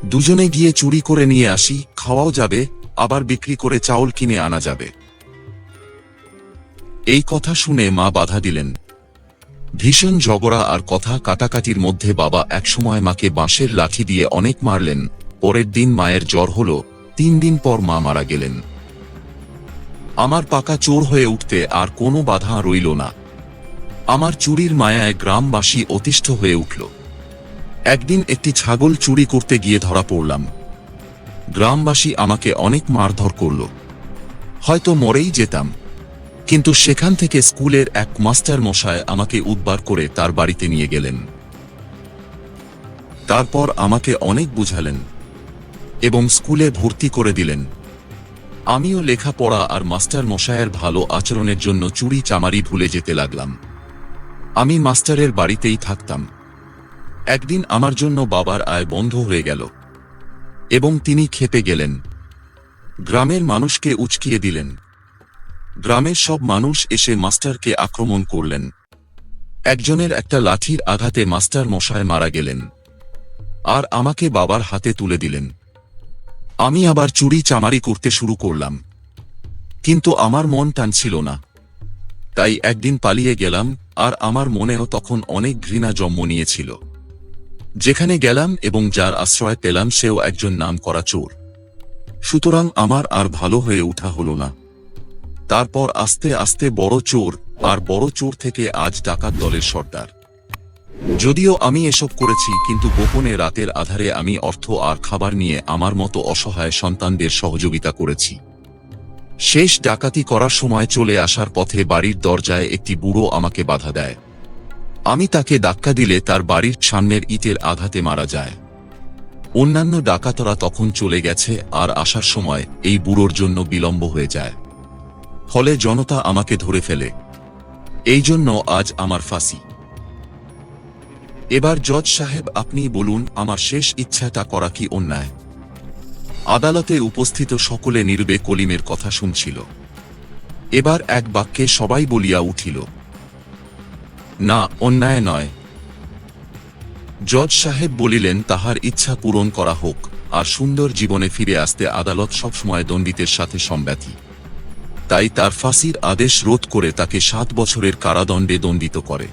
দুজনে গিয়ে চুরি করে নিয়ে আসি, খাওয়াও যাবে, আবার বিক্রি করে চাউল কিনে আনা যাবে। এই কথা শুনে মা বাধা দিলেন। ভীষণ ঝগড়া আর কথা কাটাকাটির মধ্যে বাবা একসময় মাকে বাঁশের লাঠি দিয়ে অনেক মারলেন। পরের দিন মায়ের জ্বর হলো, 3 দিন পর মা মারা গেলেন। আমার পাকা চোর হয়ে উঠতে আর কোনো বাধা রইল না। আমার চুরির মায়ায় গ্রামবাসী অতিষ্ঠ হয়ে উঠল। একদিন একটি ছাগল চুরি করতে গিয়ে ধরা পড়লাম। গ্রামবাসী আমাকে অনেক মারধর করল, হয়তো মরেই যেতাম। কিন্তু সেখান থেকে স্কুলের এক মাস্টার মশায় আমাকে উদ্ধার করে তার বাড়িতে নিয়ে গেলেন। তারপর আমাকে অনেক বুঝালেন এবং স্কুলে ভর্তি করে দিলেন। আমিও লেখাপড়া আর মাস্টার মশায়ের ভালো আচরণের জন্য চুরি চামারি ভুলে যেতে লাগলাম। আমি মাস্টারের বাড়িতেই থাকতাম। একদিন আমার জন্য বাবার আয় বন্ধ হয়ে গেল এবং তিনি খেপে গেলেন। গ্রামের মানুষকে উচকিয়ে দিলেন। গ্রামের সব মানুষ এসে মাস্টারকে আক্রমণ করলেন। একজনের একটা লাঠির আঘাতে মাস্টার মশায় মারা গেলেন আর আমাকে বাবার হাতে তুলে দিলেন। আমি আবার চুরি চামারি করতে শুরু করলাম, কিন্তু আমার মন টানছিল না। তাই একদিন পালিয়ে গেলাম, আর আমার মনেও তখন অনেক ঘৃণা জন্ম নিয়েছিল। যেখানে গেলাম এবং যার আশ্রয় পেলাম সেও একজন নামকরা চোর। সুতরাং আমার আর ভালো হয়ে ওঠা হলো না। তারপর আস্তে আস্তে বড় চোর, আর বড় চোর থেকে আজ ডাকাত দলের সর্দার। যদিও আমি এসব করেছি, কিন্তু গোপনে রাতের আধারে আমি অর্থ আর খাবার নিয়ে আমার মতো অসহায় সন্তানদের সহযোগিতা করেছি। শেষ ডাকাতি করার সময় চলে আসার পথে বাড়ির দরজায় একটি বুড়ো আমাকে বাধা দেয়। আমি তাকে ধাক্কা দিলে তার বাড়ির সামনের ইটের আঘাতে মারা যায়। অন্যান্য ডাকাতরা তখন চলে গেছে, আর আসার সময় এই বুড়োর জন্য বিলম্ব হয়ে যায়। ফলে জনতা আমাকে ধরে ফেলে। এই জন্য আজ আমার ফাঁসি। এবার জজ সাহেব, আপনি বলুন, আমার শেষ ইচ্ছাটা করা কি অন্যায়? আদালতে উপস্থিত সকলে নীরবে কলিমের কথা শুনছিল। এবার এক বাক্যে সবাই বলিয়া উঠিল, না, অন্যায় নয়। জজ সাহেব বলিলেন, তাহার ইচ্ছা পূরণ করা হোক, আর সুন্দর জীবনে ফিরে আসতে আদালত সবসময় দণ্ডিতের সাথে সম্ব্যাথী। তাই তার ফাঁসির আদেশ রোধ করে তাকে 7 বছরের কারাদণ্ডে দণ্ডিত করে।